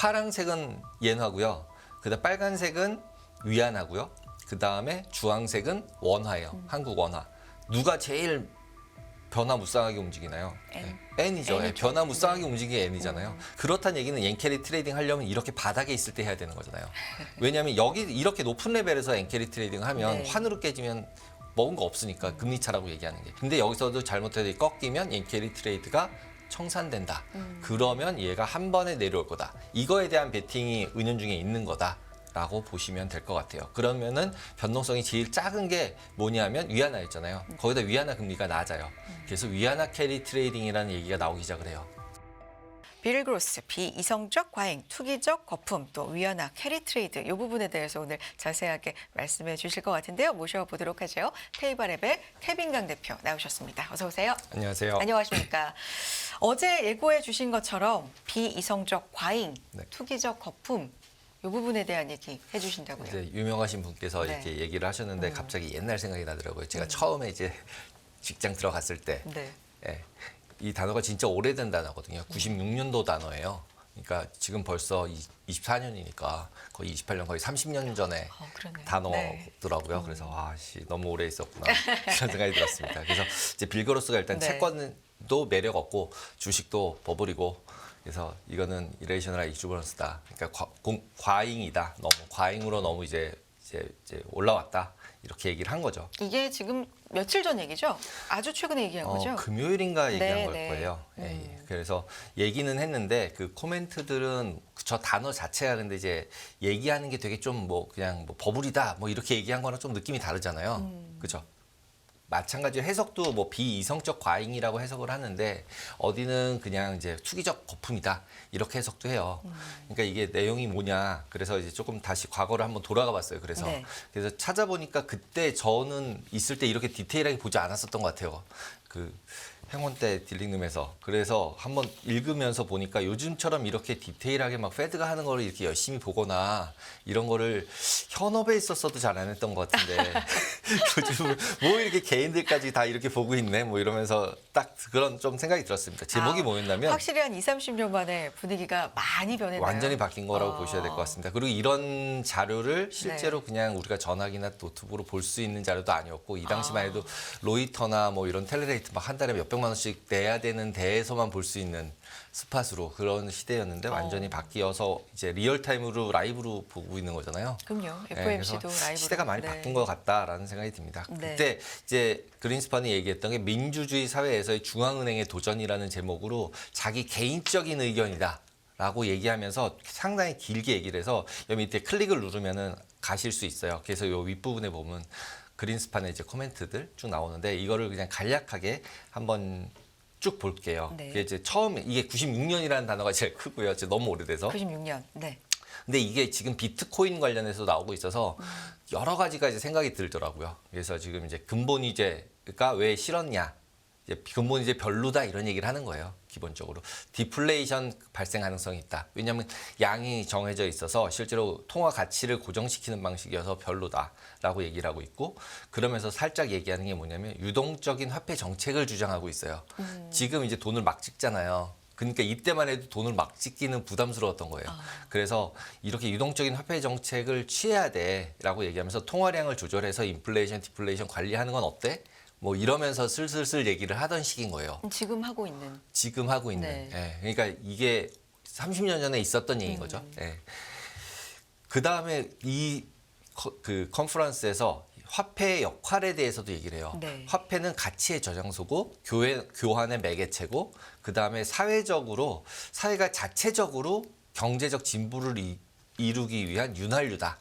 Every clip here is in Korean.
파란색은 엔화고요. 그다음 빨간색은 위안화고요. 그다음에 주황색은 원화예요. 한국 원화. 누가 제일 변화무쌍하게 움직이나요? N. N이죠. N이죠. 변화무쌍하게 네. 움직이는 게 N이잖아요. 그렇다는 얘기는 엔캐리 트레이딩 하려면 이렇게 바닥에 있을 때 해야 되는 거잖아요. 왜냐하면 여기 이렇게 높은 레벨에서 엔캐리 트레이딩을 하면 네. 환으로 깨지면 먹은 거 없으니까 금리차라고 얘기하는 게. 근데 여기서도 잘못해서 꺾이면 엔캐리 트레이드가 청산된다. 그러면 얘가 한 번에 내려올 거다. 이거에 대한 베팅이 은연중에 있는 거다. 라고 보시면 될 것 같아요. 그러면은 변동성이 제일 작은 게 뭐냐면 위안화였잖아요. 거기다 위안화 금리가 낮아요. 그래서 위안화 캐리 트레이딩이라는 얘기가 나오기 시작을 해요. 빌 그로스, 비이성적 과잉, 투기적 거품, 또 위안화 캐리 트레이드 이 부분에 대해서 오늘 자세하게 말씀해 주실 것 같은데요. 모셔보도록 하죠. 테이바랩의 태빈강 대표 나오셨습니다. 어서 오세요. 안녕하세요. 안녕하십니까. 어제 예고해 주신 것처럼 비이성적 과잉, 네. 투기적 거품 이 부분에 대한 얘기 해주신다고요. 이제 유명하신 분께서 네. 이렇게 얘기를 하셨는데 갑자기 옛날 생각이 나더라고요. 제가 처음에 이제 직장 들어갔을 때 네. 예, 이 단어가 진짜 오래된 단어거든요. 96년도 단어예요. 그러니까 지금 벌써 24년이니까 거의 28년, 거의 30년 전에 그러네요. 단어더라고요. 그래서 와, 씨, 너무 오래 있었구나 이런 생각이 들었습니다. 그래서 이제 빌거로스가 일단 네. 채권도 매력 없고 주식도 버블이고 그래서 이거는 이레이셔널 익주버런스다. 그러니까 과잉이다. 너무 과잉으로 너무 이제 올라왔다. 이렇게 얘기를 한 거죠. 이게 지금 며칠 전 얘기죠? 아주 최근에 얘기한 거죠? 금요일인가 얘기한 네, 걸 네. 거예요. 예. 그래서 얘기는 했는데 그 코멘트들은 저 단어 자체가 근데 이제 얘기하는 게 되게 좀 뭐 그냥 뭐 버블이다 뭐 이렇게 얘기한 거랑 좀 느낌이 다르잖아요. 그죠? 마찬가지로 해석도 뭐 비이성적 과잉이라고 해석을 하는데 어디는 그냥 이제 투기적 거품이다 이렇게 해석도 해요. 그러니까 이게 내용이 뭐냐. 그래서 이제 조금 다시 과거를 한번 돌아가 봤어요. 네. 그래서 찾아보니까 그때 저는 있을 때 이렇게 디테일하게 보지 않았었던 것 같아요. 그 행원 때 딜링룸에서. 그래서 한번 읽으면서 보니까 요즘처럼 이렇게 디테일하게 막 페드가 하는 거를 이렇게 열심히 보거나 이런 거를 현업에 있었어도 잘 안 했던 것 같은데 요즘 뭐 이렇게 개인들까지 다 이렇게 보고 있네 뭐 이러면서 딱 그런 좀 생각이 들었습니다. 제목이 뭐였냐면 확실히 한 20, 30년 만에 분위기가 많이 변했네요. 완전히 바뀐 거라고 보셔야 될 것 같습니다. 그리고 이런 자료를 실제로 네. 그냥 우리가 전화기나 노트북으로 볼 수 있는 자료도 아니었고 이 당시만 해도 로이터나 뭐 이런 텔레레이트 막 한 달에 몇백만 원씩 내야 되는 데에서만 볼 수 있는 스팟으로 그런 시대였는데 완전히 바뀌어서 이제 리얼타임으로 라이브로 보고 있는 거잖아요. 그럼요. 네, FOMC도 그래서 라이브로. 시대가 많이 네. 바뀐 것 같다라는 생각이 듭니다. 네. 그때 이제 그린스판이 얘기했던 게 민주주의 사회에서의 중앙은행의 도전이라는 제목으로 자기 개인적인 의견이다. 라고 얘기하면서 상당히 길게 얘기를 해서 여기 밑에 클릭을 누르면은 가실 수 있어요. 그래서 요 윗부분에 보면 그린스판의 이제 코멘트들 쭉 나오는데 이거를 그냥 간략하게 한번 쭉 볼게요. 네. 그게 이제 처음에 이게 96년이라는 단어가 제일 크고요. 이제 너무 오래돼서. 96년. 네. 근데 이게 지금 비트코인 관련해서 나오고 있어서 여러 가지가 이제 생각이 들더라고요. 그래서 지금 이제 근본이제가 왜 싫었냐. 이제 근본이제 별로다 이런 얘기를 하는 거예요. 기본적으로. 디플레이션 발생 가능성이 있다. 왜냐하면 양이 정해져 있어서 실제로 통화 가치를 고정시키는 방식이어서 별로다라고 얘기를 하고 있고 그러면서 살짝 얘기하는 게 뭐냐면 유동적인 화폐 정책을 주장하고 있어요. 지금 이제 돈을 막 찍잖아요. 그러니까 이때만 해도 돈을 막 찍기는 부담스러웠던 거예요. 그래서 이렇게 유동적인 화폐 정책을 취해야 돼라고 얘기하면서 통화량을 조절해서 인플레이션, 디플레이션 관리하는 건 어때? 뭐 이러면서 슬슬슬 얘기를 하던 시기인 거예요. 지금 하고 있는. 지금 하고 있는. 네. 예, 그러니까 이게 30년 전에 있었던 얘기인 거죠. 예. 그 다음에 그 컨퍼런스에서 화폐의 역할에 대해서도 얘기를 해요. 네. 화폐는 가치의 저장소고 교환의 매개체고 그 다음에 사회가 자체적으로 경제적 진보를 이루기 위한 윤활유다.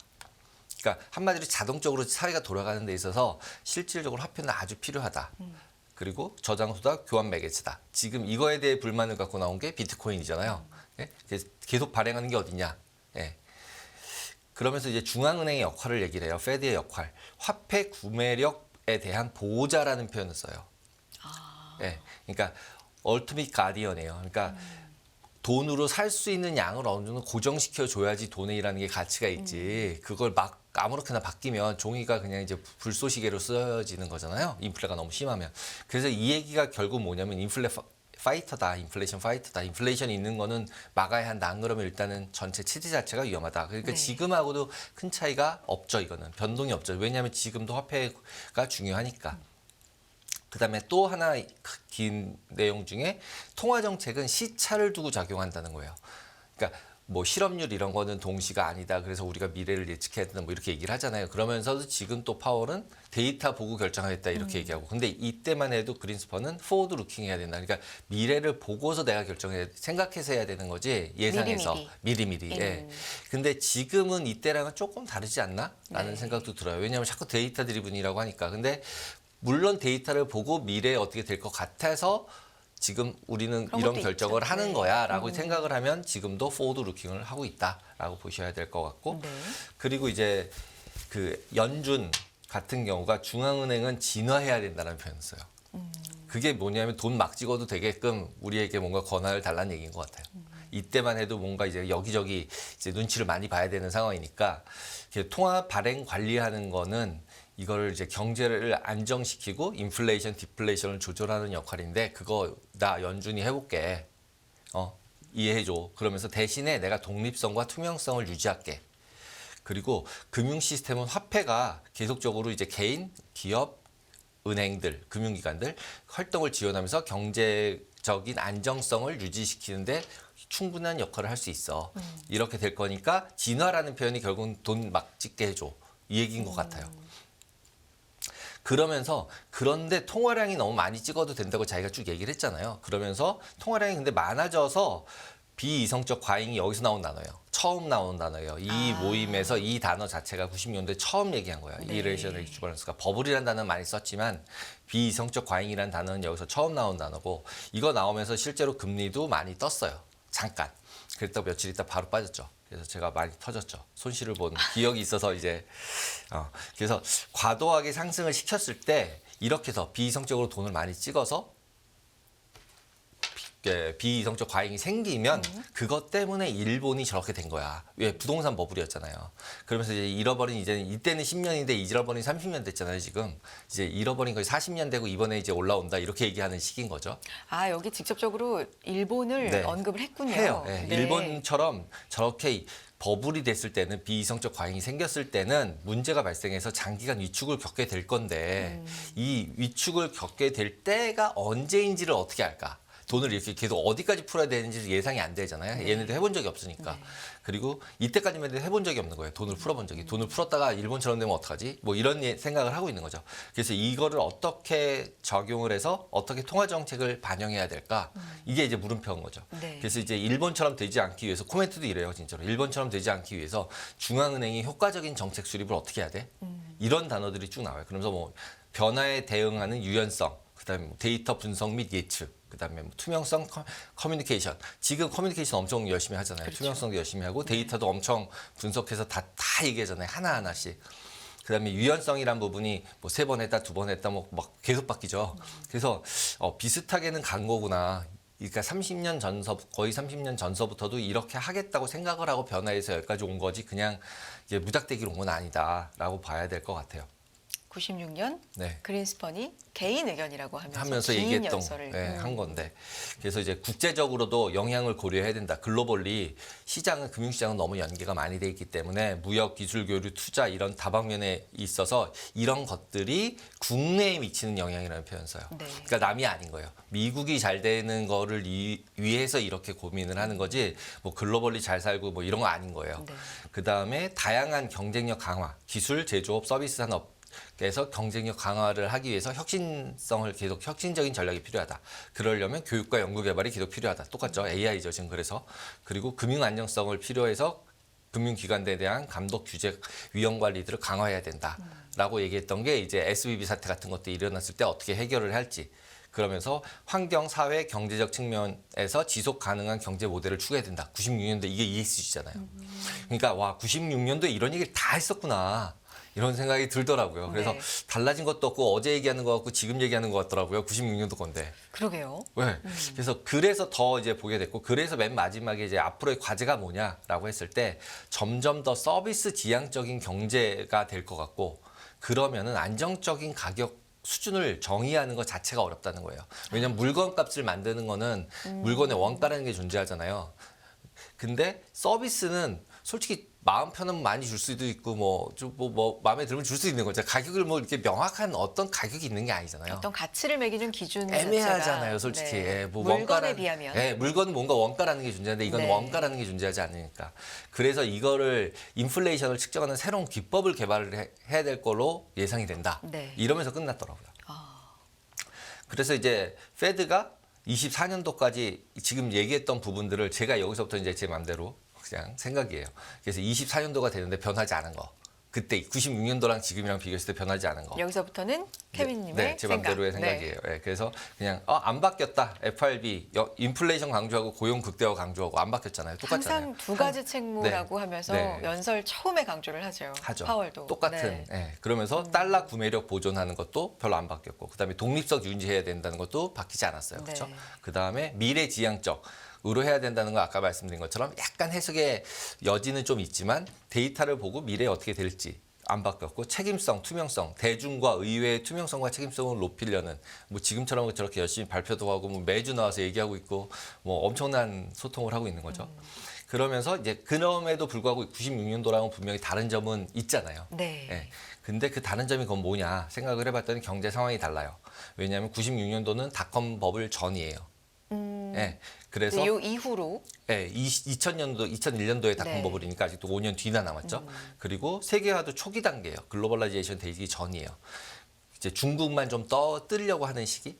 그러니까 한마디로 자동적으로 사회가 돌아가는 데 있어서 실질적으로 화폐는 아주 필요하다. 그리고 저장소다, 교환 매개체다. 지금 이거에 대해 불만을 갖고 나온 게 비트코인이잖아요. 예? 계속 발행하는 게 어디냐. 예. 그러면서 이제 중앙은행의 역할을 얘기를 해요. 페드의 역할. 화폐 구매력에 대한 보호자라는 표현을 써요. 예. 그러니까 얼티밋 가디언이에요. 그러니까 돈으로 살 수 있는 양을 어느 정도 고정시켜 줘야지 돈에 일하는 게 가치가 있지. 그걸 막 아무렇게나 바뀌면 종이가 그냥 이제 불쏘시개로 쓰여지는 거잖아요. 인플레가 너무 심하면. 그래서 이 얘기가 결국 뭐냐면 인플레 파이터다, 인플레이션 파이터다. 인플레이션이 있는 거는 막아야 한다. 안 그러면 일단은 전체 체제 자체가 위험하다. 그러니까 네. 지금하고도 큰 차이가 없죠. 이거는 변동이 없죠. 왜냐하면 지금도 화폐가 중요하니까. 그다음에 또 하나 긴 내용 중에 통화 정책은 시차를 두고 작용한다는 거예요. 그러니까 뭐 실업률 이런 거는 동시가 아니다. 그래서 우리가 미래를 예측해야 된다. 뭐 이렇게 얘기를 하잖아요. 그러면서도 지금 또 파월은 데이터 보고 결정하겠다 이렇게 얘기하고. 근데 이때만 해도 그린스펀은 포워드 루킹 해야 된다. 그러니까 미래를 보고서 내가 결정해 생각해서 해야 되는 거지 예상해서 미리미리. 예. 근데 지금은 이때랑은 조금 다르지 않나? 라는 네. 생각도 들어요. 왜냐하면 자꾸 데이터 드리븐이라고 하니까. 근데 물론 데이터를 보고 미래에 어떻게 될 것 같아서 지금 우리는 그런 이런 것도 결정을 있죠. 하는 네. 거야라고 생각을 하면 지금도 포워드 루킹을 하고 있다라고 보셔야 될 것 같고 네. 그리고 이제 그 연준 같은 경우가 중앙은행은 진화해야 된다는 표현을 써요. 그게 뭐냐면 돈 막 찍어도 되게끔 우리에게 뭔가 권한을 달라는 얘기인 것 같아요. 이때만 해도 뭔가 이제 여기저기 이제 눈치를 많이 봐야 되는 상황이니까 통화 발행 관리하는 거는 이거를 이제 경제를 안정시키고 인플레이션, 디플레이션을 조절하는 역할인데 그거 나 연준이 해볼게. 이해해줘. 그러면서 대신에 내가 독립성과 투명성을 유지할게. 그리고 금융 시스템은 화폐가 계속적으로 이제 개인, 기업, 은행들, 금융기관들 활동을 지원하면서 경제적인 안정성을 유지시키는데 충분한 역할을 할 수 있어. 이렇게 될 거니까 진화라는 표현이 결국은 돈 막 찍게 해줘. 이 얘기인 것 같아요. 그러면서 그런데 통화량이 너무 많이 찍어도 된다고 자기가 쭉 얘기를 했잖아요. 그러면서 통화량이 근데 많아져서 비이성적 과잉이 여기서 나온 단어예요. 처음 나온 단어예요. 이 모임에서 이 단어 자체가 90년대 처음 얘기한 거예요. 네. 이레이셔널 이큐바런스가 버블이라는 단어는 많이 썼지만 비이성적 과잉이라는 단어는 여기서 처음 나온 단어고 이거 나오면서 실제로 금리도 많이 떴어요. 잠깐. 그랬다가 며칠 있다 바로 빠졌죠. 그래서 제가 많이 터졌죠. 손실을 본 기억이 있어서 이제 그래서 과도하게 상승을 시켰을 때 이렇게 해서 비이성적으로 돈을 많이 찍어서 비이성적 과잉이 생기면 그것 때문에 일본이 저렇게 된 거야. 왜 부동산 버블이었잖아요. 그러면서 이제 잃어버린 이때는 10년인데 잃어버린 30년 됐잖아요. 지금 이제 잃어버린 거의 40년 되고 이번에 이제 올라온다 이렇게 얘기하는 시기인 거죠. 아, 여기 직접적으로 일본을 네. 언급을 했군요. 해요. 네. 네. 일본처럼 저렇게 버블이 됐을 때는 비이성적 과잉이 생겼을 때는 문제가 발생해서 장기간 위축을 겪게 될 건데 이 위축을 겪게 될 때가 언제인지를 어떻게 할까? 돈을 이렇게 계속 어디까지 풀어야 되는지 예상이 안 되잖아요. 얘네도 해본 적이 없으니까. 그리고 이때까지만 해도 해본 적이 없는 거예요. 돈을 풀어본 적이. 돈을 풀었다가 일본처럼 되면 어떡하지? 뭐 이런 생각을 하고 있는 거죠. 그래서 이거를 어떻게 적용을 해서 어떻게 통화 정책을 반영해야 될까? 이게 이제 물음표인 거죠. 네. 그래서 이제 일본처럼 되지 않기 위해서 코멘트도 이래요. 진짜로. 일본처럼 되지 않기 위해서 중앙은행이 효과적인 정책 수립을 어떻게 해야 돼? 이런 단어들이 쭉 나와요. 그러면서 뭐 변화에 대응하는 유연성, 그다음에 뭐 데이터 분석 및 예측, 그다음에 뭐 투명성, 커뮤니케이션. 지금 커뮤니케이션 엄청 열심히 하잖아요. 그렇죠. 투명성도 열심히 하고 데이터도 엄청 분석해서 다 얘기하잖아요. 하나하나씩. 그다음에 유연성이란 부분이 뭐 3번 했다, 2번 했다, 뭐 막 계속 바뀌죠. 그래서 비슷하게는 간 거구나. 그러니까 30년 전서 거의 30년 전서부터도 이렇게 하겠다고 생각을 하고 변화해서 여기까지 온 거지 그냥 이제 무작대기로 온 건 아니다라고 봐야 될 것 같아요. 96년 네. 그린스펀이 개인 의견이라고 하면서 하면서 긴 얘기했던 연설을 한 건데 그래서 이제 국제적으로도 영향을 고려해야 된다. 글로벌리 시장은 금융시장은 너무 연계가 많이 돼 있기 때문에 무역, 기술 교류, 투자 이런 다방면에 있어서 이런 것들이 국내에 미치는 영향이라는 표현 써요. 네. 그러니까 남이 아닌 거예요. 미국이 잘 되는 거를 위해서 이렇게 고민을 하는 거지 뭐 글로벌리 잘 살고 뭐 이런 거 아닌 거예요. 네. 그다음에 다양한 경쟁력 강화, 기술, 제조업, 서비스 산업 그래서 경쟁력 강화를 하기 위해서 혁신성을 계속 혁신적인 전략이 필요하다. 그러려면 교육과 연구개발이 계속 필요하다. 똑같죠. AI죠 지금 그래서. 그리고 금융 안정성을 필요해서 금융기관에 대한 감독 규제 위험 관리들을 강화해야 된다라고 얘기했던 게 이제 SVB 사태 같은 것들이 일어났을 때 어떻게 해결을 할지. 그러면서 환경, 사회, 경제적 측면에서 지속 가능한 경제 모델을 추구해야 된다. 96년도 이게 ESG잖아요. 그러니까 와 96년도에 이런 얘기를 다 했었구나. 이런 생각이 들더라고요. 그래서 네. 달라진 것도 없고 어제 얘기하는 것 같고 지금 얘기하는 것 같더라고요. 96년도 건데. 그러게요. 왜? 그래서 더 이제 보게 됐고 그래서 맨 마지막에 이제 앞으로의 과제가 뭐냐라고 했을 때 점점 더 서비스 지향적인 경제가 될 것 같고 그러면은 안정적인 가격 수준을 정의하는 것 자체가 어렵다는 거예요. 왜냐하면 물건 값을 만드는 거는 물건의 원가라는 게 존재하잖아요. 근데 서비스는 솔직히 마음 편하면 많이 줄 수도 있고 뭐 마음에 들면 줄 수 있는 거죠. 가격을 뭐 이렇게 명확한 어떤 가격이 있는 게 아니잖아요. 어떤 가치를 매기는 기준 애매하잖아요, 자체가, 솔직히. 네. 예, 뭐 물건에 비하면. 예, 물건은 뭔가 원가라는 게 존재하는데 이건 네. 원가라는 게 존재하지 않으니까. 그래서 이거를 인플레이션을 측정하는 새로운 기법을 개발을 해야 될 걸로 예상이 된다. 네. 이러면서 끝났더라고요. 아, 그래서 이제 페드가 24년도까지 지금 얘기했던 부분들을 제가 여기서부터 이제 제 맘대로 그냥 생각이에요. 그래서 24년도가 되는데 변하지 않은 거. 그때 96년도랑 지금이랑 비교했을 때 변하지 않은 거. 여기서부터는 케빈님의 네, 제 맘대로의 생각. 생각이에요. 네, 그래서 그냥 안 바뀌었다. FRB 인플레이션 강조하고 고용 극대화 강조하고 안 바뀌었잖아요. 똑같잖아요. 항상 두 가지 책무라고 네. 하면서 네. 연설 처음에 강조를 하죠. 파월도. 똑같은. 네. 예, 그러면서 달러 구매력 보존하는 것도 별로 안 바뀌었고, 그다음에 독립성 유지해야 된다는 것도 바뀌지 않았어요. 그렇죠? 네. 그다음에 미래 지향적. 으로 해야 된다는 거 아까 말씀드린 것처럼 약간 해석의 여지는 좀 있지만 데이터를 보고 미래에 어떻게 될지 안 바뀌었고, 책임성, 투명성, 대중과 의회의 투명성과 책임성을 높이려는 뭐 지금처럼 저렇게 열심히 발표도 하고 뭐 매주 나와서 얘기하고 있고 뭐 엄청난 소통을 하고 있는 거죠. 그러면서 이제 그럼에도 불구하고 96년도랑은 분명히 다른 점은 있잖아요. 네. 예. 근데 그 다른 점이 그건 뭐냐 생각을 해봤더니 경제 상황이 달라요. 왜냐하면 96년도는 닷컴 버블 전이에요. 예. 그래서 이 이후로 예, 2000년도, 2001년도에 닷컴 네. 버블이니까 아직도 5년 뒤나 남았죠. 그리고 세계화도 초기 단계예요. 글로벌라이제이션 되기 전이에요. 이제 중국만 좀 떠뜨려고 하는 시기,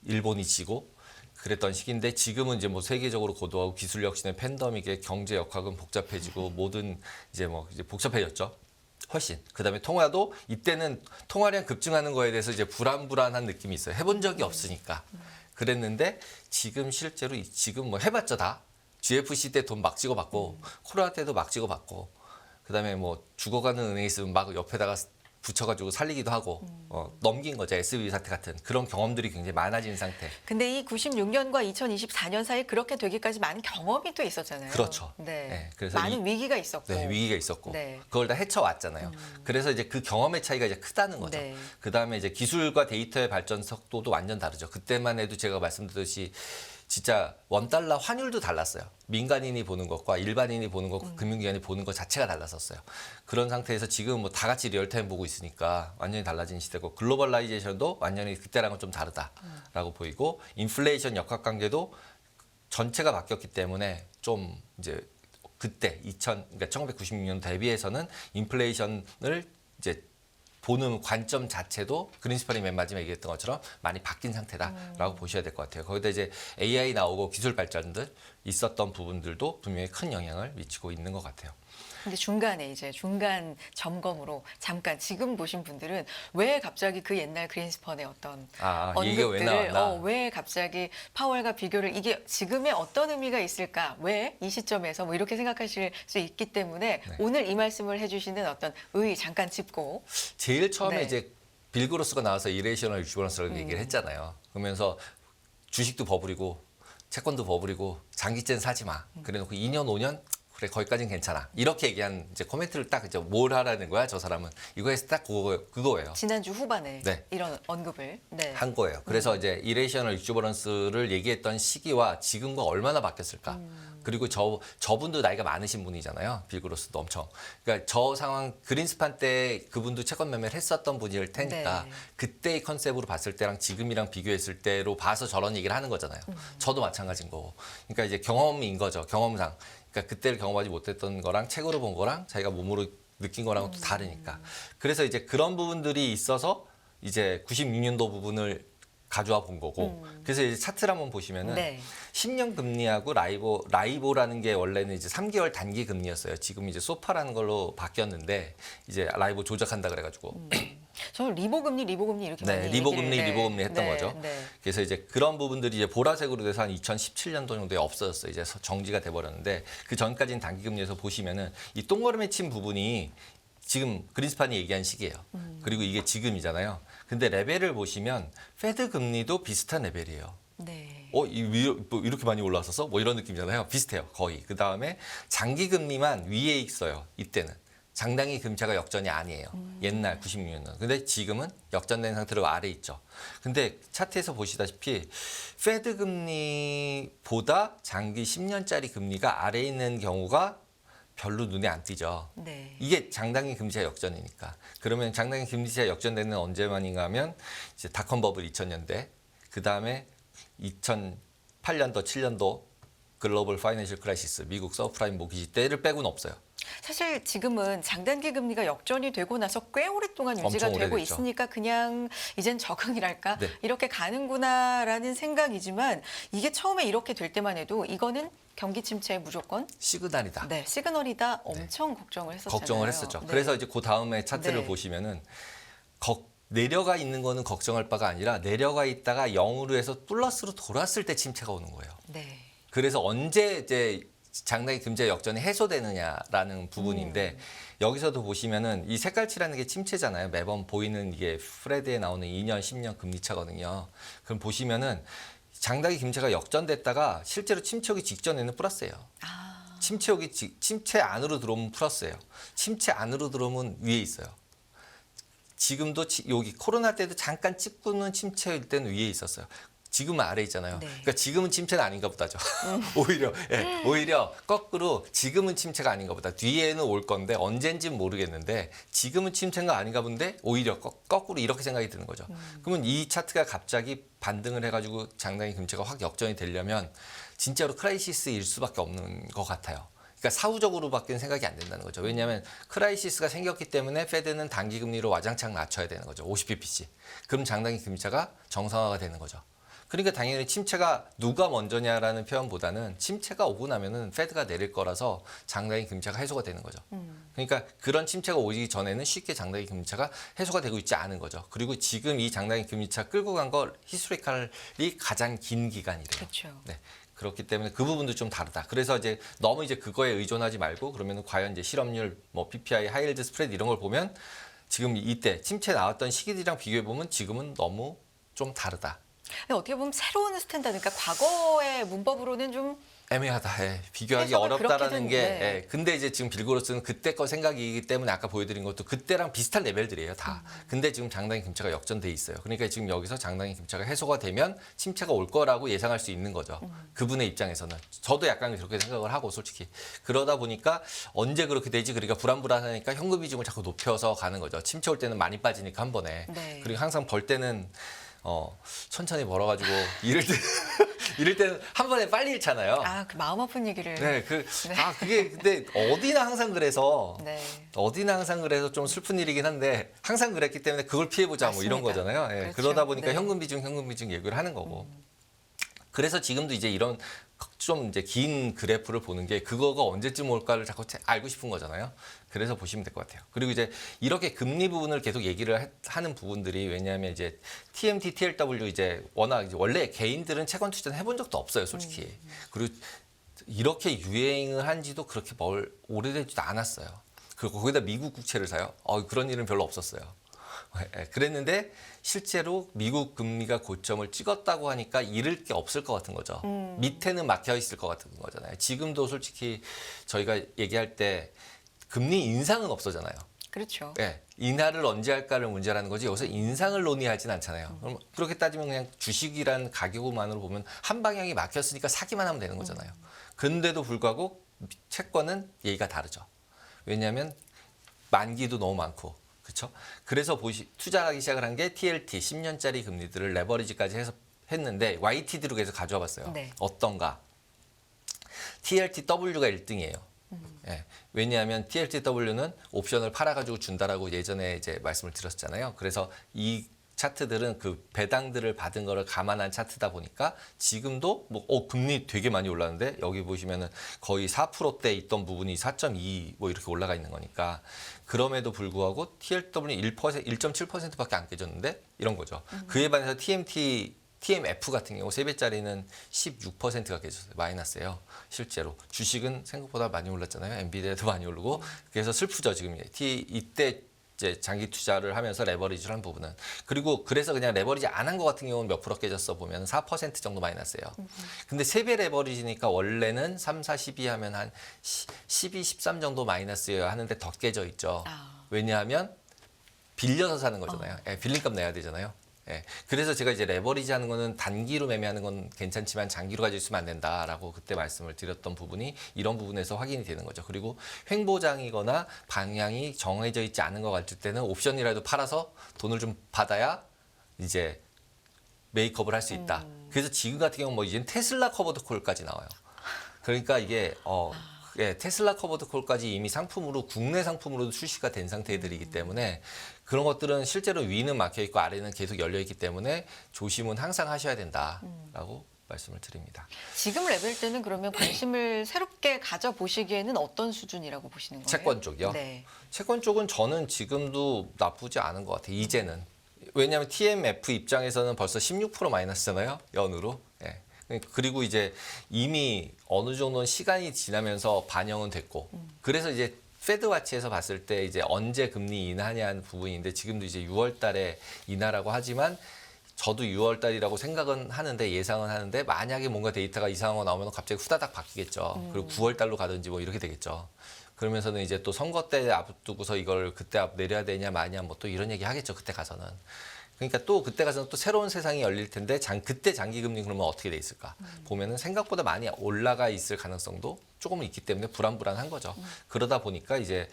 일본이 지고 그랬던 시기인데 지금은 이제 뭐 세계적으로 고도하고 기술 혁신의 팬데믹에 경제 역학은 복잡해지고 모든 이제 복잡해졌죠. 훨씬. 그다음에 통화도 이때는 통화량 급증하는 거에 대해서 이제 불안한 느낌이 있어요. 해본 적이 없으니까. 그랬는데 지금 실제로 지금 뭐 해봤죠 다. GFC 때 돈 막 찍어받고 코로나 때도 막 찍어받고 그다음에 뭐 죽어가는 은행이 있으면 막 옆에다가 붙여가지고 살리기도 하고 넘긴 거죠. SB 사태 같은 그런 경험들이 굉장히 많아진 상태. 근데 이 96년과 2024년 사이에 그렇게 되기까지 많은 경험이 또 있었잖아요. 그렇죠. 네. 네, 그래서 많은 위기가 있었고. 네, 위기가 있었고 네. 그걸 다 헤쳐왔잖아요. 그래서 이제 그 경험의 차이가 이제 크다는 거죠. 네. 그다음에 이제 기술과 데이터의 발전 속도도 완전 다르죠. 그때만 해도 제가 말씀드렸듯이 진짜 원달러 환율도 달랐어요. 민간인이 보는 것과 일반인이 보는 것과 금융기관이 보는 것 자체가 달랐었어요. 그런 상태에서 지금 뭐 다 같이 리얼타임 보고 있으니까 완전히 달라진 시대고 글로벌라이제이션도 완전히 그때랑은 좀 다르다라고 보이고 인플레이션 역학관계도 전체가 바뀌었기 때문에 좀 이제 그때 그러니까 1996년 대비해서는 인플레이션을 이제 보는 관점 자체도 그린스판이 맨 마지막에 얘기했던 것처럼 많이 바뀐 상태다라고 보셔야 될 것 같아요. 거기다 이제 AI 나오고 기술 발전들 있었던 부분들도 분명히 큰 영향을 미치고 있는 것 같아요. 근데 중간에 이제 중간 점검으로 잠깐 지금 보신 분들은 왜 갑자기 그 옛날 그린스펀의 어떤 얘기가 왜 언급들을 나왔나? 왜 갑자기 파월과 비교를 이게 지금의 어떤 의미가 있을까? 왜 이 시점에서 뭐 이렇게 생각하실 수 있기 때문에 오늘 이 말씀을 해주시는 어떤 의 잠깐 짚고 제일 처음에 네. 이제 빌 그로스가 나와서 이레이셔널 유슈런스라고 얘기를 했잖아요. 그러면서 주식도 버블이고 채권도 버블이고 장기채는 사지 마. 그래놓고 2년 5년 그래 거기까지는 괜찮아. 이렇게 얘기한 이제 코멘트를 딱 이제 뭘 하라는 거야 저 사람은 이거에서 딱 그거예요. 지난주 후반에 네. 이런 언급을 한 거예요. 그래서 이제 이레이셔널 익주버런스를 얘기했던 시기와 지금과 얼마나 바뀌었을까. 그리고 저분도 나이가 많으신 분이잖아요. 빌 그로스도 엄청. 그러니까 저 상황 그린스판 때 그분도 채권 매매를 했었던 분일 테니까 네. 그때의 컨셉으로 봤을 때랑 지금이랑 비교했을 때로 봐서 저런 얘기를 하는 거잖아요. 저도 마찬가지인 거고. 그러니까 이제 경험인 거죠. 경험상. 그러니까 그때를 경험하지 못했던 거랑 책으로 본 거랑 자기가 몸으로 느낀 거랑은 또 다르니까. 그래서 이제 그런 부분들이 있어서 이제 96년도 부분을 가져와 본 거고. 그래서 이제 차트를 한번 보시면은 네. 10년 금리하고 라이보라는 게 원래는 이제 3개월 단기 금리였어요. 지금 이제 소파라는 걸로 바뀌었는데 이제 라이보 조작한다 그래가지고. 저는 리보 금리 이렇게 네, 많이 리보 얘기를, 금리, 리보 금리 했던 네, 거죠. 네. 그래서 이제 그런 부분들이 이제 보라색으로 돼서 한 2017년도 정도에 없어졌어요. 이제 정지가 돼버렸는데 그 전까지는 단기 금리에서 보시면은 이 동그라미 친 부분이 지금 그린스판이 얘기한 시기예요. 그리고 이게 지금이잖아요. 근데 레벨을 보시면 페드 금리도 비슷한 레벨이에요. 네. 뭐 이렇게 많이 올라왔었어? 뭐 이런 느낌이잖아요. 비슷해요. 거의. 그 다음에 장기 금리만 위에 있어요. 이때는. 장단기 금리차가 역전이 아니에요. 옛날 96년은. 근데 지금은 역전된 상태로 아래 있죠. 근데 차트에서 보시다시피 페드 금리보다 장기 10년짜리 금리가 아래에 있는 경우가 별로 눈에 안 띄죠. 네. 이게 장단기 금리차 역전이니까. 그러면 장단기 금리차 역전되는 언제만인가 하면 이제 닷컴 버블 2000년대, 그 다음에 2008년도, 7년도 글로벌 파이낸셜 크라이시스, 미국 서브프라임 모기지 때를 빼고는 없어요. 사실 지금은 장단기 금리가 역전이 되고 나서 꽤 오랫동안 유지가 엄청 되고 오래됐죠. 있으니까 그냥 이젠 적응이랄까 네. 이렇게 가는구나라는 생각이지만 이게 처음에 이렇게 될 때만 해도 이거는 경기 침체의 무조건 시그널이다. 네, 시그널이다 엄청 걱정을 했었잖아요. 걱정을 했었죠. 네. 그래서 이제 그 다음에 차트를 네. 보시면은 내려가 있는 거는 걱정할 바가 아니라 내려가 있다가 0으로 해서 플러스로 돌았을 때 침체가 오는 거예요. 네. 그래서 언제 이제 장단기 금리차 역전이 해소되느냐라는 부분인데 여기서도 보시면은 이 색깔칠하는 게 침체잖아요. 매번 보이는 이게 프레드에 나오는 2년, 10년 금리차거든요. 그럼 보시면은 장단기 금리차가 역전됐다가 실제로 침체 오기 직전에는 플러스예요. 아, 침체 안으로 들어오면 플러스예요. 침체 안으로 들어오면 위에 있어요. 지금도 여기 코로나 때도 잠깐 찍고는 침체일 때는 위에 있었어요. 지금은 아래 있잖아요. 네. 그러니까 지금은 침체는 아닌가 보다죠. 오히려 거꾸로 지금은 침체가 아닌가 보다. 뒤에는 올 건데 언젠지는 모르겠는데 지금은 침체가 아닌가 본데 오히려 거꾸로 이렇게 생각이 드는 거죠. 그러면 이 차트가 갑자기 반등을 해가지고 장단기 금리차가 확 역전이 되려면 진짜로 크라이시스일 수밖에 없는 것 같아요. 그러니까 사후적으로밖에 생각이 안 된다는 거죠. 왜냐하면 크라이시스가 생겼기 때문에 페드는 단기 금리로 와장창 낮춰야 되는 거죠. 50bp씩. 그럼 장단기 금리차가 정상화가 되는 거죠. 그러니까 당연히 침체가 누가 먼저냐라는 표현보다는 침체가 오고 나면은 페드가 내릴 거라서 장단기 금리차가 해소가 되는 거죠. 그러니까 그런 침체가 오기 전에는 쉽게 장단기 금리차가 해소가 되고 있지 않은 거죠. 그리고 지금 이 장단기 금리차 끌고 간 거 히스토리컬이 가장 긴 기간이래요. 그렇죠. 네. 그렇기 때문에 그 부분도 좀 다르다. 그래서 이제 너무 이제 그거에 의존하지 말고 그러면 과연 이제 실업률, 뭐 PPI, 하이힐드 스프레드 이런 걸 보면 지금 이때 침체 나왔던 시기들이랑 비교해 보면 지금은 너무 좀 다르다. 근데 어떻게 보면 새로운 스탠다드, 그러니까 과거의 문법으로는 좀 애매하다. 예. 비교하기 해석을 어렵다라는 그렇게든, 게. 네. 예. 근데 이제 지금 빌고로스는 그때 거 생각이기 때문에 아까 보여드린 것도 그때랑 비슷한 레벨들이에요, 다. 근데 지금 장단기 금리차가 역전돼 있어요. 그러니까 지금 여기서 장단기 금리차가 해소가 되면 침체가 올 거라고 예상할 수 있는 거죠. 그분의 입장에서는. 저도 약간 그렇게 생각을 하고 솔직히. 그러다 보니까 언제 그렇게 되지? 그러니까 불안불안하니까 현금 비중을 자꾸 높여서 가는 거죠. 침체 올 때는 많이 빠지니까 한 번에. 네. 그리고 항상 벌 때는 천천히 벌어가지고 이럴 때는 한 번에 빨리 잃잖아요. 아, 그 마음 아픈 얘기를. 네, 그게 근데 어디나 항상 그래서 네. 어디나 항상 그래서 좀 슬픈 일이긴 한데 항상 그랬기 때문에 그걸 피해보자 뭐 이런 맞습니다. 거잖아요. 예, 그렇죠. 그러다 보니까 네. 현금 비중 얘기를 하는 거고. 그래서 지금도 이제 이런 좀 이제 긴 그래프를 보는 게 그거가 언제쯤 올까를 자꾸 알고 싶은 거잖아요. 그래서 보시면 될 것 같아요. 그리고 이제 이렇게 금리 부분을 계속 얘기를 하는 부분들이 왜냐하면 이제 TMT, TLW 이제 워낙 이제 원래 개인들은 채권 투자는 해본 적도 없어요, 솔직히. 그리고 이렇게 유행을 한지도 그렇게 오래되지도 않았어요. 그리고 거기다 미국 국채를 사요. 그런 일은 별로 없었어요. 그랬는데 실제로 미국 금리가 고점을 찍었다고 하니까 잃을 게 없을 것 같은 거죠. 밑에는 막혀 있을 것 같은 거잖아요. 지금도 솔직히 저희가 얘기할 때 금리 인상은 없어잖아요. 그렇죠. 예, 인하를 언제 할까를 문제라는 거지 여기서 인상을 논의하진 않잖아요. 그럼 그렇게 따지면 그냥 주식이란 가격만으로 보면 한 방향이 막혔으니까 사기만 하면 되는 거잖아요. 그런데도 불구하고 채권은 얘기가 다르죠. 왜냐하면 만기도 너무 많고. 그렇죠? 그래서 투자하기 시작을 한 게 TLT 10년짜리 금리들을 레버리지까지 해서 했는데 YTD로 계속 가져와 봤어요. 네. 어떤가? TLTW가 1등이에요. 예. 왜냐하면 TLTW는 옵션을 팔아가지고 준다라고 예전에 이제 말씀을 드렸잖아요. 그래서 이 차트들은 그 배당들을 받은 거를 감안한 차트다 보니까 지금도 금리 되게 많이 올랐는데 여기 보시면은 거의 4%대 있던 부분이 4.2 뭐 이렇게 올라가 있는 거니까 그럼에도 불구하고 TLW는 1.7%밖에 안 깨졌는데 이런 거죠. 그에 반해서 TMF 같은 경우 3배짜리는 16%가 깨졌어요. 마이너스예요. 실제로. 주식은 생각보다 많이 올랐잖아요. 엔비디아도 많이 오르고. 그래서 슬프죠. 지금 이때 이제 장기 투자를 하면서 레버리지를 한 부분은. 그리고 그래서 그냥 레버리지 안 한 것 같은 경우는 몇 프로 깨졌어 보면 4% 정도 마이너스예요. 근데 3배 레버리지니까 원래는 3, 4, 12 하면 한 12, 13 정도 마이너스여야 하는데 더 깨져 있죠. 왜냐하면 빌려서 사는 거잖아요. 예, 빌린값 내야 되잖아요. 예, 그래서 제가 이제 레버리지 하는 거는 단기로 매매하는 건 괜찮지만 장기로 가지고 있으면 안 된다라고 그때 말씀을 드렸던 부분이 이런 부분에서 확인이 되는 거죠. 그리고 횡보장이거나 방향이 정해져 있지 않은 것 같을 때는 옵션이라도 팔아서 돈을 좀 받아야 이제 메이크업을 할 수 있다. 그래서 지금 같은 경우는 뭐 이제 테슬라 커버드 콜까지 나와요. 그러니까 이게 예, 테슬라 커버드 콜까지 이미 상품으로 국내 상품으로도 출시가 된 상태들이기 때문에 그런 것들은 실제로 위는 막혀 있고 아래는 계속 열려 있기 때문에 조심은 항상 하셔야 된다라고 말씀을 드립니다. 지금 레벨 때는 그러면 관심을 새롭게 가져보시기에는 어떤 수준이라고 보시는 거예요? 채권 쪽이요? 네. 채권 쪽은 저는 지금도 나쁘지 않은 것 같아요. 이제는. 왜냐하면 TMF 입장에서는 벌써 16% 마이너스잖아요. 연으로. 예. 그리고 이제 이미 어느 정도는 시간이 지나면서 반영은 됐고 그래서 이제 페드 와치에서 봤을 때 이제 언제 금리 인하냐는 부분인데 지금도 이제 6월 달에 인하라고 하지만 저도 6월 달이라고 생각은 하는데 예상은 하는데 만약에 뭔가 데이터가 이상한 거 나오면 갑자기 후다닥 바뀌겠죠. 그리고 9월 달로 가든지 뭐 이렇게 되겠죠. 그러면서는 이제 또 선거 때 앞두고서 이걸 그때 내려야 되냐 마냐 뭐 또 이런 얘기 하겠죠. 그때 가서는. 그러니까 또 그때 가서는 또 새로운 세상이 열릴 텐데 그때 장기금리 그러면 어떻게 돼 있을까? 보면은 생각보다 많이 올라가 있을 가능성도 조금은 있기 때문에 불안불안한 거죠. 그러다 보니까 이제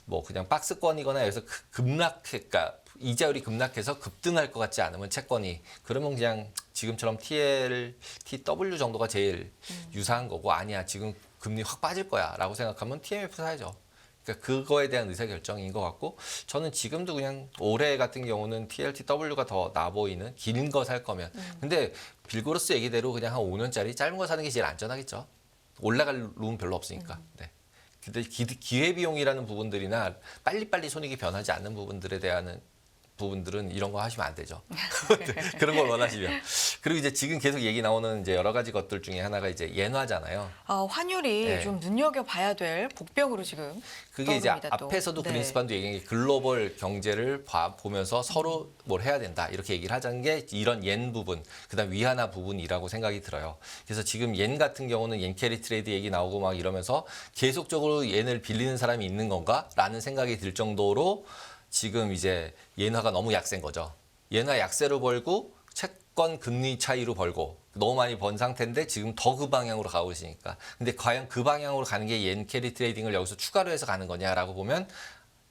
뭐 그냥 박스권이거나 여기서 그러니까 이자율이 급락해서 급등할 것 같지 않으면 채권이 그러면 그냥 지금처럼 TLTW 정도가 제일 유사한 거고 아니야 지금 금리 확 빠질 거야라고 생각하면 TMF 사야죠. 그러니까 그거에 대한 의사결정인 것 같고 저는 지금도 그냥 올해 같은 경우는 TLTW가 더 나 보이는 긴 거 살 거면 근데 빌고로스 얘기대로 그냥 한 5년짜리 짧은 거 사는 게 제일 안전하겠죠. 올라갈 룸 별로 없으니까. 네. 근데 기회비용이라는 부분들이나 빨리빨리 손익이 변하지 않는 부분들에 대한 부분들은 이런 거 하시면 안 되죠. 그런 걸 원하시면. 그리고 이제 지금 계속 얘기 나오는 이제 여러 가지 것들 중에 하나가 이제 엔화잖아요. 환율이 네. 좀 눈여겨봐야 될 복병으로 지금 그게 이제 떠오릅니다, 또. 앞에서도 네. 그린스판도 얘기한 게 글로벌 경제를 보면서 서로 뭘 해야 된다 이렇게 얘기를 하자는 게 이런 옌 부분 그다음 위안화 부분이라고 생각이 들어요. 그래서 지금 옌 같은 경우는 옌 캐리 트레이드 얘기 나오고 막 이러면서 계속적으로 옌을 빌리는 사람이 있는 건가라는 생각이 들 정도로 지금 이제 엔화가 너무 약세인 거죠. 엔화 약세로 벌고 채권 금리 차이로 벌고 너무 많이 번 상태인데 지금 더 그 방향으로 가고 있으니까. 근데 과연 그 방향으로 가는 게 옌 캐리 트레이딩을 여기서 추가로 해서 가는 거냐라고 보면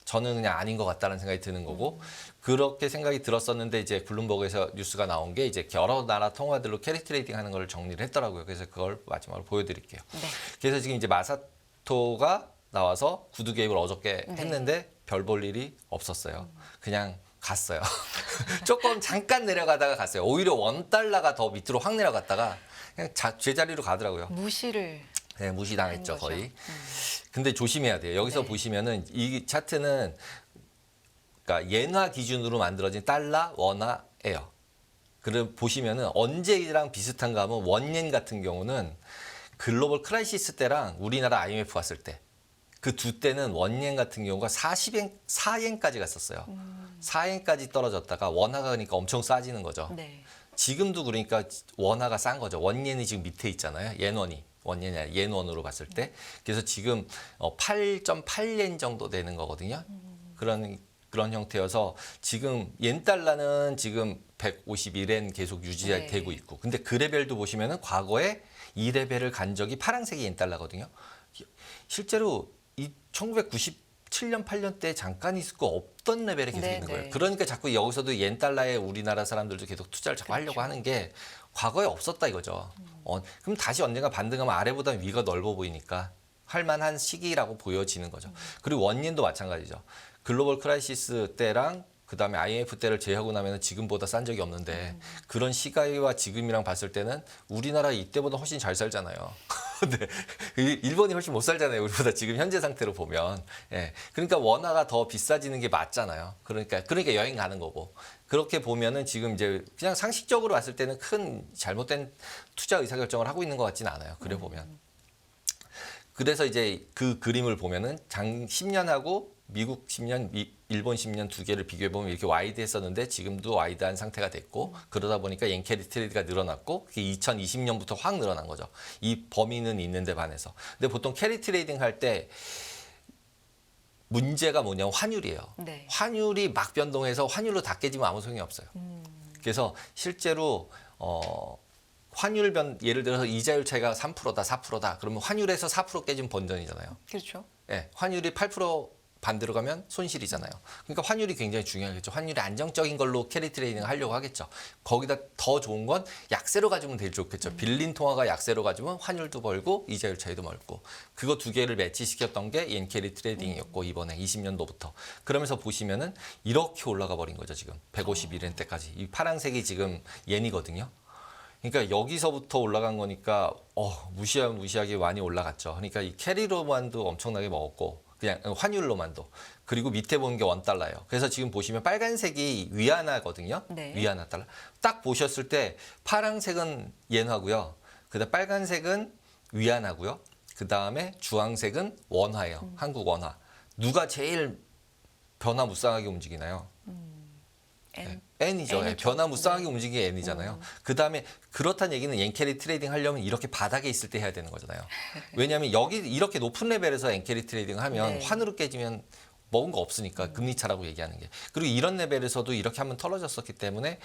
저는 그냥 아닌 것 같다는 생각이 드는 거고 그렇게 생각이 들었었는데 이제 블룸버그에서 뉴스가 나온 게 이제 여러 나라 통화들로 캐리 트레이딩 하는 걸 정리를 했더라고요. 그래서 그걸 마지막으로 보여드릴게요. 네. 그래서 지금 이제 마사토가 나와서 구두 개입을 어저께 했는데 별 볼 일이 없었어요. 그냥 갔어요. 조금 잠깐 내려가다가 갔어요. 오히려 원달러가 더 밑으로 확 내려갔다가 그냥 제자리로 가더라고요. 무시를 네, 무시당했죠, 한 거죠. 거의. 근데 조심해야 돼요. 여기서 네. 보시면은 이 차트는 그러니까 엔화 기준으로 만들어진 달러, 원화예요. 그럼 보시면은 언제랑 비슷한가 하면 원옌 같은 경우는 글로벌 크라이시스 때랑 우리나라 IMF 갔을 때 그 두 때는 원옌 같은 경우가 4엔까지 갔었어요. 4엔까지 떨어졌다가 원화가 그러니까 엄청 싸지는 거죠. 네. 지금도 그러니까 원화가 싼 거죠. 원옌이 지금 밑에 있잖아요. 옌원이. 원옌이 아니라 옌원으로 봤을 때. 그래서 지금 8.8옌 정도 되는 거거든요. 그런 형태여서 지금 옌 달러는 지금 151엔 계속 유지되고 네. 있고. 근데 그 레벨도 보시면은 과거에 이 레벨을 간 적이 파란색이 옌 달러거든요. 실제로 이 1997년 8년 때 잠깐 있을 거 없던 레벨에 계속 네, 있는 거예요. 네. 그러니까 자꾸 여기서도 옌 달러에 우리나라 사람들도 계속 투자를 자꾸 하려고 하는 게 과거에 없었다 이거죠. 그럼 다시 언젠가 반등하면 아래보다 위가 넓어 보이니까 할만한 시기라고 보여지는 거죠. 그리고 원옌도 마찬가지죠. 글로벌 크라이시스 때랑 그다음에 IMF 때를 제외하고 나면 지금보다 싼 적이 없는데 그런 시가와 지금이랑 봤을 때는 우리나라 이때보다 훨씬 잘 살잖아요. 네. 일본이 훨씬 못 살잖아요. 우리보다 지금 현재 상태로 보면. 예. 그러니까 원화가 더 비싸지는 게 맞잖아요. 그러니까 여행 가는 거고. 그렇게 보면은 지금 이제 그냥 상식적으로 봤을 때는 큰 잘못된 투자 의사결정을 하고 있는 것 같지는 않아요. 그래 보면. 그래서 이제 그 그림을 보면은 10년하고 미국 10년, 일본 10년 두 개를 비교해 보면 이렇게 와이드 했었는데 지금도 와이드한 상태가 됐고 그러다 보니까 옌캐리 트레이드가 늘어났고 그게 2020년부터 확 늘어난 거죠. 이 범위는 있는데 반해서. 근데 보통 캐리 트레이딩 할 때 문제가 뭐냐면 환율이에요. 네. 환율이 막 변동해서 환율로 다 깨지면 아무 소용이 없어요. 그래서 실제로 환율 예를 들어서 이자율 차이가 3%다, 4%다. 그러면 환율에서 4% 깨지면 번전이잖아요. 그렇죠. 예, 환율이 8% 반대로 가면 손실이잖아요. 그러니까 환율이 굉장히 중요하겠죠. 환율이 안정적인 걸로 캐리 트레이딩을 하려고 하겠죠. 거기다 더 좋은 건 약세로 가지면 되게 좋겠죠. 빌린 통화가 약세로 가지면 환율도 벌고 이자율 차이도 멀고 그거 두 개를 매치시켰던 게 옌 캐리 트레이딩이었고 이번에 20년도부터 그러면서 보시면은 이렇게 올라가 버린 거죠. 지금 151엔 때까지 이 파란색이 지금 옌이거든요. 그러니까 여기서부터 올라간 거니까 무시하게 많이 올라갔죠. 그러니까 이 캐리로만도 엄청나게 먹었고 그냥 환율로만도 그리고 밑에 보는 게 $1예요. 그래서 지금 보시면 빨간색이 위안화거든요. 네. 위안화 달러. 딱 보셨을 때 파란색은 옌화고요. 그다음 빨간색은 위안화고요. 그다음에 주황색은 원화예요. 한국 원화. 누가 제일 변화무쌍하게 움직이나요? N. N이죠. N이죠. 변화무쌍하게 움직이는 게 N이잖아요. 그다음에 그렇다는 얘기는 옌캐리 트레이딩 하려면 이렇게 바닥에 있을 때 해야 되는 거잖아요. 왜냐하면 여기 이렇게 높은 레벨에서 옌캐리 트레이딩 하면 네. 환으로 깨지면 먹은 거 없으니까 금리 차라고 얘기하는 게. 그리고 이런 레벨에서도 이렇게 한번 털어졌었기 때문에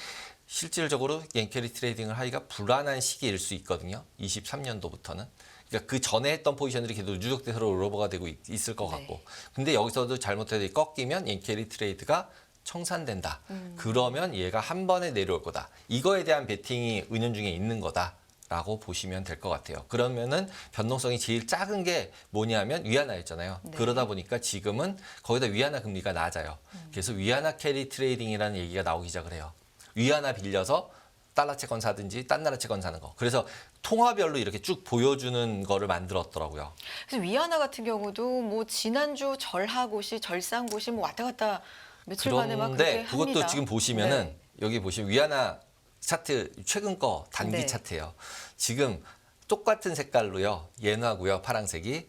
실질적으로 옌캐리 트레이딩을 하기가 불안한 시기일 수 있거든요. 23년도부터는. 그러니까 그 전에 했던 포지션들이 계속 누적돼서 롤오버가 되고 있을 것 같고. 근데 여기서도 잘못해서 꺾이면 옌캐리 트레이드가 청산된다. 그러면 얘가 한 번에 내려올 거다. 이거에 대한 베팅이 은연중에 있는 거다라고 보시면 될 것 같아요. 그러면은 변동성이 제일 작은 게 뭐냐면 위안화였잖아요. 네. 그러다 보니까 지금은 거기다 위안화 금리가 낮아요. 그래서 위안화 캐리 트레이딩이라는 얘기가 나오기 시작을 해요. 위안화 빌려서 달러 채권 사든지 딴 나라 채권 사는 거. 그래서 통화별로 이렇게 쭉 보여주는 거를 만들었더라고요. 그래서 위안화 같은 경우도 뭐 지난주 절하고시, 절상고시 뭐 왔다 갔다 며칠 만에 막 그렇게 그런데 그것도 합니다. 지금 보시면은 네. 여기 보시면 위안화 차트 최근 거 단기 네. 차트예요. 지금 똑같은 색깔로요. 옌화고요. 파란색이.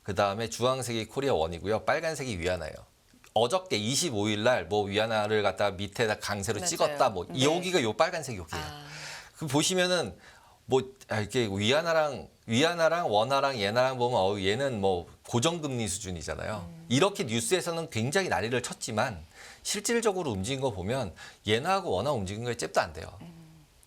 그다음에 주황색이 코리아 원이고요. 빨간색이 위안화예요. 어저께 25일 날 뭐 위안화를 갖다 밑에다 강세로 맞아요. 찍었다. 뭐 네. 여기가 요 빨간색 여기예요. 아, 그 보시면은 뭐 이렇게 위안화랑 원화랑 옌화랑 보면 얘는 뭐 고정금리 수준이잖아요. 이렇게 뉴스에서는 굉장히 난리를 쳤지만 실질적으로 움직인 거 보면 옌화하고 원화 움직인 거에 잽도 안 돼요.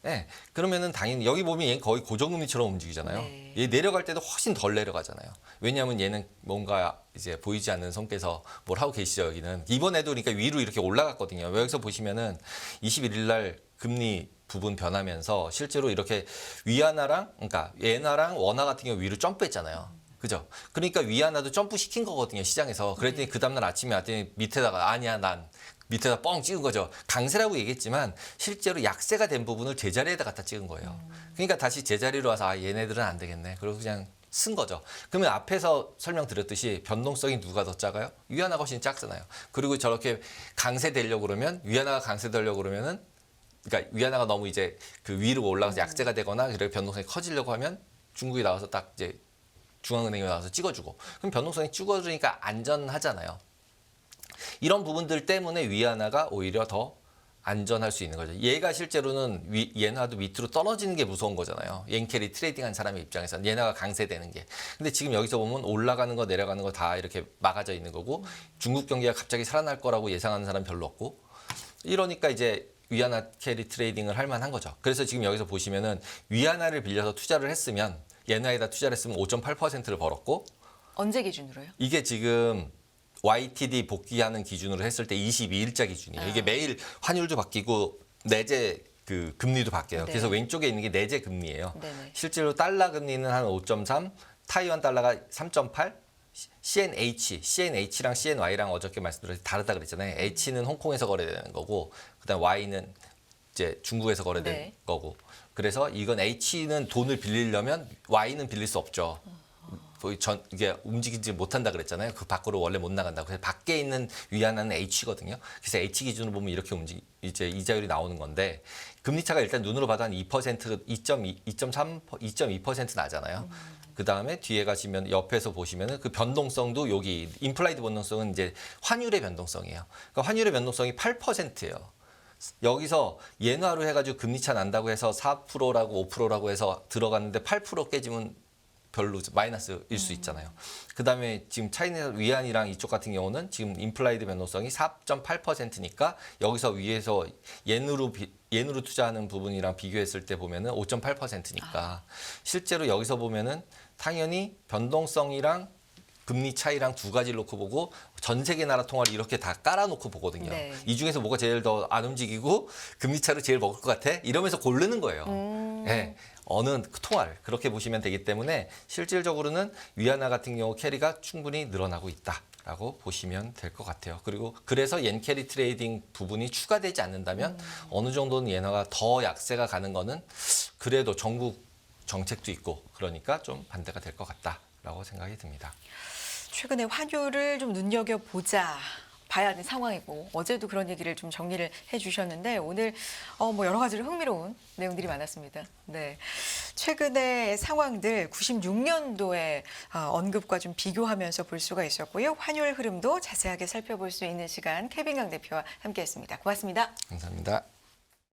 네, 그러면은 당연히 여기 보면 얘는 거의 고정금리처럼 움직이잖아요. 네. 얘 내려갈 때도 훨씬 덜 내려가잖아요. 왜냐하면 얘는 뭔가 이제 보이지 않는 손께서 뭘 하고 계시죠. 여기는 이번에도 그러니까 위로 이렇게 올라갔거든요. 여기서 보시면은 21일 날 금리 부분 변하면서 실제로 이렇게 위안화랑 그러니까 옌화랑 원화 같은 경우 위로 점프했잖아요. 그죠? 그러니까 위안화도 점프 시킨 거거든요. 시장에서. 그랬더니 그 다음날 아침에 왔더니 밑에다가 아니야 난 밑에다 뻥 찍은 거죠. 강세라고 얘기했지만 실제로 약세가 된 부분을 제자리에다 갖다 찍은 거예요. 그러니까 다시 제자리로 와서 얘네들은 안 되겠네. 그리고 그냥 쓴 거죠. 그러면 앞에서 설명드렸듯이 변동성이 누가 더 작아요? 위안화가 훨씬 작잖아요. 그리고 저렇게 강세되려고 그러면 위안화가 강세되려고 그러면은 그러니까 위안화가 너무 이제 그 위로 올라가서 약세가 되거나 이렇게 변동성이 커지려고 하면 중국이 나와서 딱 이제 중앙은행이 나와서 찍어주고 그럼 변동성이 찍어주니까 안전하잖아요. 이런 부분들 때문에 위안화가 오히려 더 안전할 수 있는 거죠. 얘가 실제로는 옌화도 밑으로 떨어지는 게 무서운 거잖아요. 옌캐리 트레이딩한 사람의 입장에서는 옌화가 강세되는 게. 근데 지금 여기서 보면 올라가는 거 내려가는 거 다 이렇게 막아져 있는 거고 중국 경기가 갑자기 살아날 거라고 예상하는 사람 별로 없고 이러니까 이제 위안화 캐리 트레이딩을 할 만한 거죠. 그래서 지금 여기서 보시면은 위안화를 빌려서 투자를 했으면 옌화에다 투자를 했으면 5.8%를 벌었고 언제 기준으로요? 이게 지금 YTD 복귀하는 기준으로 했을 때 22일자 기준이에요. 이게 매일 환율도 바뀌고 내재 그 금리도 바뀌어요. 네. 그래서 왼쪽에 있는 게 내재 금리예요. 네네. 실제로 달러 금리는 한 5.3, 타이완 달러가 3.8, CNH랑 CNY랑 어저께 말씀드렸듯이 다르다 그랬잖아요. H는 홍콩에서 거래되는 거고, 그다음 Y는 이제 중국에서 거래되는 네. 거고. 그래서 이건 H는 돈을 빌리려면 Y는 빌릴 수 없죠. 이게 움직이지 못한다 그랬잖아요. 그 밖으로 원래 못 나간다고. 그래서 밖에 있는 위안화는 H거든요. 그래서 H 기준으로 보면 이렇게 이제 이자율이 나오는 건데 금리 차가 일단 눈으로 봐도 한 2%, 2.2% 나잖아요. 그 다음에 뒤에 가시면 옆에서 보시면은 그 변동성도 여기 임플라이드 변동성은 이제 환율의 변동성이에요. 그러니까 환율의 변동성이 8%예요. 여기서 엔화로 해가지고 금리 차 난다고 해서 4%라고 5%라고 해서 들어갔는데 8% 깨지면 별로 마이너스일 수 있잖아요. 그다음에 지금 차이나 위안이랑 이쪽 같은 경우는 지금 임플라이드 변동성이 4.8%니까 여기서 위에서 엔으로 투자하는 부분이랑 비교했을 때 보면은 5.8%니까 실제로 여기서 보면은 당연히 변동성이랑 금리 차이랑 두 가지를 놓고 보고 전 세계 나라 통화를 이렇게 다 깔아놓고 보거든요. 네. 이 중에서 뭐가 제일 더 안 움직이고 금리 차를 제일 먹을 것 같아? 이러면서 고르는 거예요. 네. 어느 통화를 그렇게 보시면 되기 때문에 실질적으로는 위안화 같은 경우 캐리가 충분히 늘어나고 있다라고 보시면 될 것 같아요. 그리고 그래서 옌 캐리 트레이딩 부분이 추가되지 않는다면 어느 정도는 엔화가 더 약세가 가는 거는 그래도 전국 정책도 있고 그러니까 좀 반대가 될 것 같다라고 생각이 듭니다. 최근에 환율을 좀 눈여겨보자. 봐야 하는 상황이고 어제도 그런 얘기를 좀 정리를 해주셨는데 오늘 뭐 여러 가지로 흥미로운 내용들이 많았습니다. 네, 최근의 상황들 96년도의 언급과 좀 비교하면서 볼 수가 있었고요. 환율 흐름도 자세하게 살펴볼 수 있는 시간 케빈 강 대표와 함께했습니다. 고맙습니다. 감사합니다.